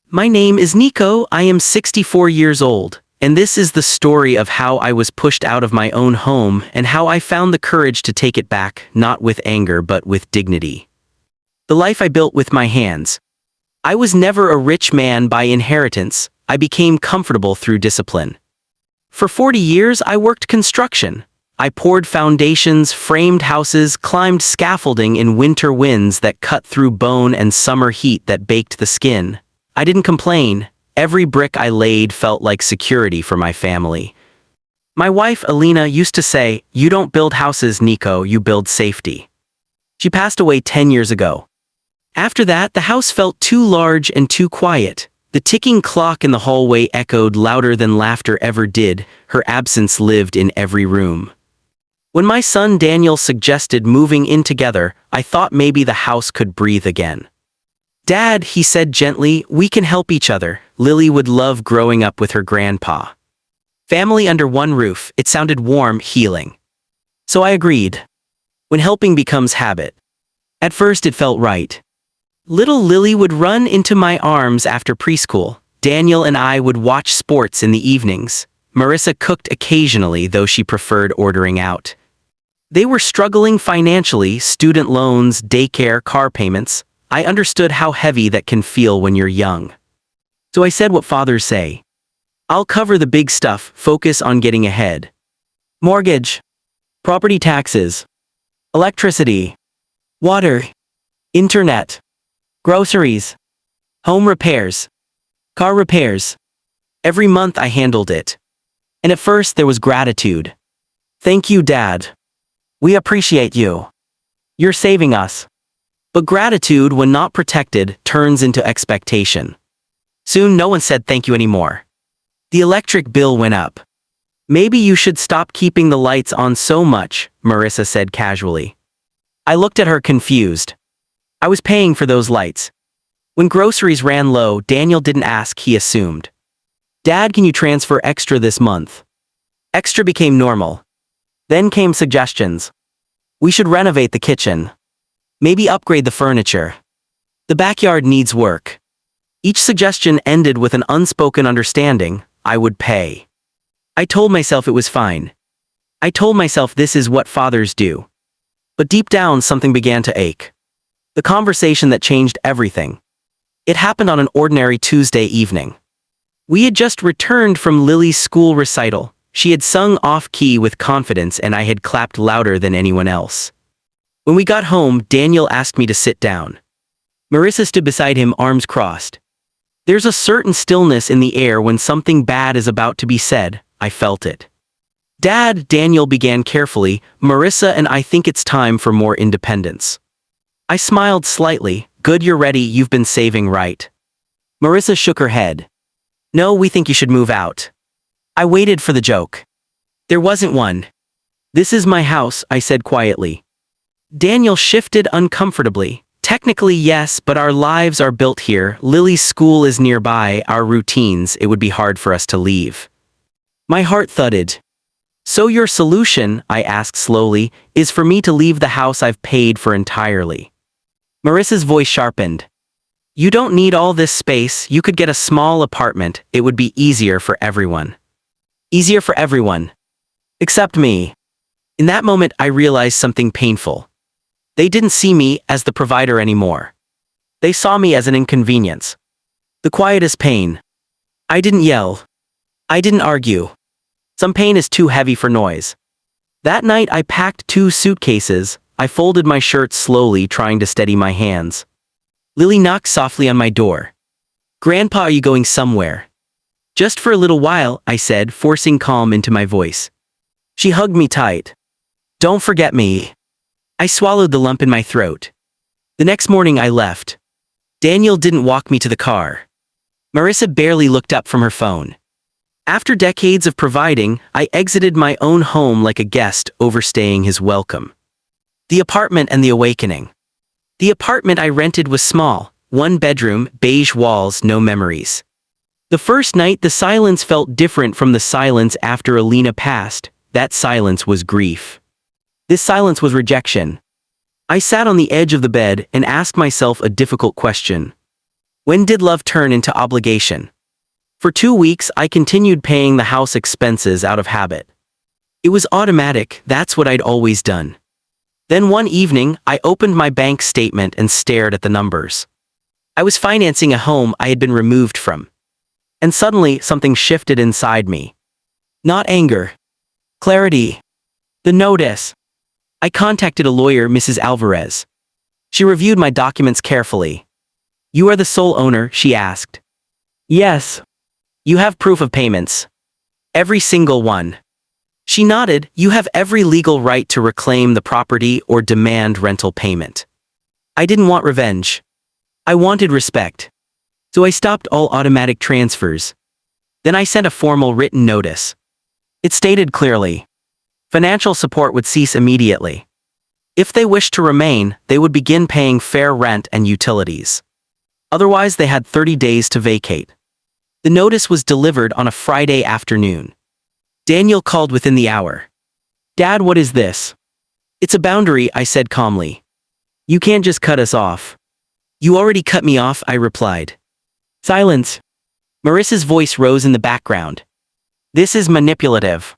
My name is Nico, I am 64 years old, and this is the story of how I was pushed out of my own home and how I found the courage to take it back, not with anger but with dignity. The life I built with my hands. I was never a rich man by inheritance, I became comfortable through discipline. For 40 years I worked construction. I poured foundations, framed houses, climbed scaffolding in winter winds that cut through bone and summer heat that baked the skin. I didn't complain. Every brick I laid felt like security for my family. My wife, Alina, used to say, "You don't build houses, Nico, you build safety." She passed away 10 years ago. After that, the house felt too large and too quiet. The ticking clock in the hallway echoed louder than laughter ever did. Her absence lived in every room. When my son Daniel suggested moving in together, I thought maybe the house could breathe again. "Dad," he said gently, "we can help each other. Lily would love growing up with her grandpa." Family under one roof, it sounded warm, healing. So I agreed. When helping becomes habit. At first it felt right. Little Lily would run into my arms after preschool. Daniel and I would watch sports in the evenings. Marissa cooked occasionally, though she preferred ordering out. They were struggling financially, student loans, daycare, car payments. I understood how heavy that can feel when you're young. So I said what fathers say. "I'll cover the big stuff, focus on getting ahead. Mortgage, property taxes, electricity, water, internet, groceries, home repairs, car repairs." Every month I handled it. And at first there was gratitude. "Thank you, Dad. We appreciate you. You're saving us." But gratitude, when not protected, turns into expectation. Soon no one said thank you anymore. The electric bill went up. "Maybe you should stop keeping the lights on so much," Marissa said casually. I looked at her confused. I was paying for those lights. When groceries ran low, Daniel didn't ask, he assumed. "Dad, can you transfer extra this month?" Extra became normal. Then came suggestions. "We should renovate the kitchen. Maybe upgrade the furniture. The backyard needs work." Each suggestion ended with an unspoken understanding: I would pay. I told myself it was fine. I told myself this is what fathers do. But deep down something began to ache. The conversation that changed everything. It happened on an ordinary Tuesday evening. We had just returned from Lily's school recital. She had sung off-key with confidence and I had clapped louder than anyone else. When we got home, Daniel asked me to sit down. Marissa stood beside him, arms crossed. There's a certain stillness in the air when something bad is about to be said. I felt it. "Dad," Daniel began carefully, "Marissa and I think it's time for more independence." I smiled slightly. "Good, you're ready, you've been saving, right?" Marissa shook her head. "No, we think you should move out." I waited for the joke. There wasn't one. "This is my house," I said quietly. Daniel shifted uncomfortably. "Technically yes, but our lives are built here. Lily's school is nearby, our routines, it would be hard for us to leave." My heart thudded. "So your solution," I asked slowly, "is for me to leave the house I've paid for entirely?" Marissa's voice sharpened. "You don't need all this space, you could get a small apartment, it would be easier for everyone." Easier for everyone. Except me. In that moment I realized something painful. They didn't see me as the provider anymore. They saw me as an inconvenience. The quietest pain. I didn't yell. I didn't argue. Some pain is too heavy for noise. That night I packed 2 suitcases. I folded my shirt slowly, trying to steady my hands. Lily knocked softly on my door. "Grandpa, are you going somewhere?" "Just for a little while," I said, forcing calm into my voice. She hugged me tight. "Don't forget me." I swallowed the lump in my throat. The next morning I left. Daniel didn't walk me to the car. Marissa barely looked up from her phone. After decades of providing, I exited my own home like a guest overstaying his welcome. The apartment and the awakening. The apartment I rented was small, 1 bedroom, beige walls, no memories. The first night the silence felt different from the silence after Alina passed. That silence was grief. This silence was rejection. I sat on the edge of the bed and asked myself a difficult question. When did love turn into obligation? For 2 weeks, I continued paying the house expenses out of habit. It was automatic, that's what I'd always done. Then one evening, I opened my bank statement and stared at the numbers. I was financing a home I had been removed from. And suddenly, something shifted inside me. Not anger. Clarity. The notice. I contacted a lawyer, Mrs. Alvarez. She reviewed my documents carefully. "You are the sole owner?" she asked. "Yes." "You have proof of payments?" "Every single one." She nodded. "You have every legal right to reclaim the property or demand rental payment." I didn't want revenge. I wanted respect. So I stopped all automatic transfers. Then I sent a formal written notice. It stated clearly, financial support would cease immediately. If they wished to remain, they would begin paying fair rent and utilities. Otherwise, they had 30 days to vacate. The notice was delivered on a Friday afternoon. Daniel called within the hour. "Dad, what is this?" "It's a boundary," I said calmly. "You can't just cut us off." "You already cut me off," I replied. Silence. Marissa's voice rose in the background. "This is manipulative."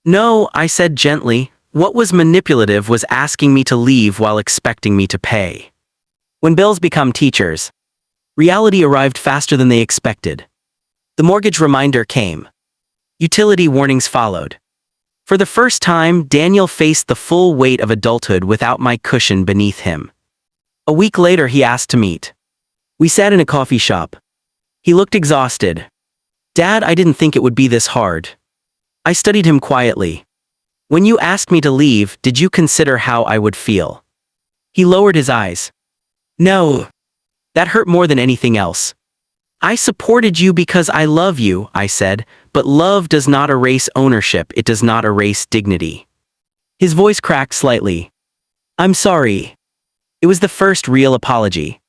"No," I said gently. What was manipulative was asking me to leave while expecting me to pay. When bills become teachers, reality arrived faster than they expected. The mortgage reminder came. Utility warnings followed. For the first time, Daniel faced the full weight of adulthood without my cushion beneath him. A week later, he asked to meet. We sat in a coffee shop. He looked exhausted. "Dad, I didn't think it would be this hard." I studied him quietly. "When you asked me to leave, did you consider how I would feel?" He lowered his eyes. "No. That hurt more than anything else." "I supported you because I love you," I said, "but love does not erase ownership, it does not erase dignity." His voice cracked slightly. "I'm sorry." It was the first real apology.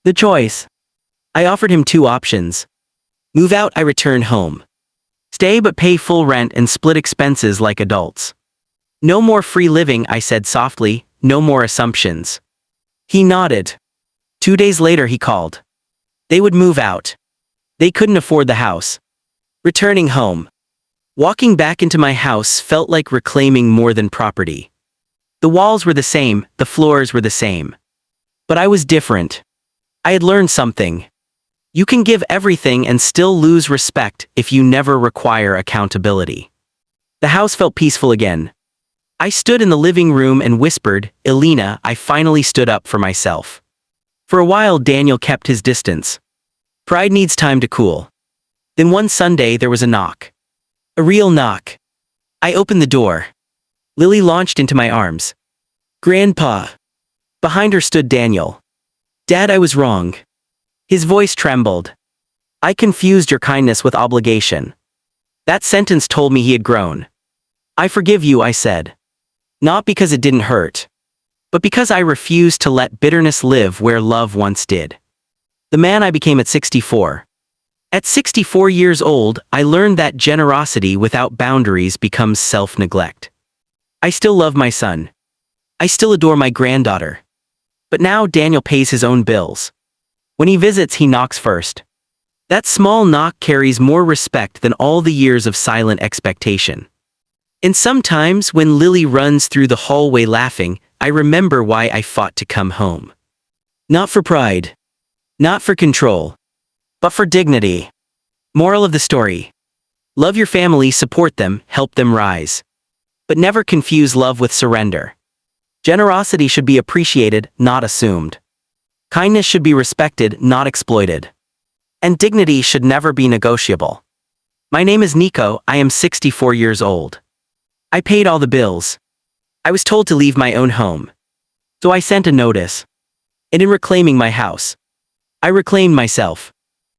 The choice. I offered him 2 options. Move out, I returned home. Stay but pay full rent and split expenses like adults. No more free living, I said softly, no more assumptions. He nodded. 2 days later he called. They would move out. They couldn't afford the house. Returning home. Walking back into my house felt like reclaiming more than property. The walls were the same, the floors were the same. But I was different. I had learned something. You can give everything and still lose respect if you never require accountability. The house felt peaceful again. I stood in the living room and whispered, "Elena, I finally stood up for myself." For a while Daniel kept his distance. Pride needs time to cool. Then one Sunday there was a knock. A real knock. I opened the door. Lily launched into my arms. "Grandpa." Behind her stood Daniel. "Dad, I was wrong." His voice trembled. "I confused your kindness with obligation." That sentence told me he had grown. "I forgive you," I said. Not because it didn't hurt, but because I refused to let bitterness live where love once did. The man I became at 64. At 64 years old, I learned that generosity without boundaries becomes self-neglect. I still love my son. I still adore my granddaughter. But now Daniel pays his own bills. When he visits, he knocks first. That small knock carries more respect than all the years of silent expectation. And sometimes, when Lily runs through the hallway laughing, I remember why I fought to come home. Not for pride. Not for control. But for dignity. Moral of the story. Love your family, support them, help them rise. But never confuse love with surrender. Generosity should be appreciated, not assumed. Kindness should be respected, not exploited. And dignity should never be negotiable. My name is Nico, I am 64 years old. I paid all the bills. I was told to leave my own home. So I sent a notice. And in reclaiming my house, I reclaimed myself.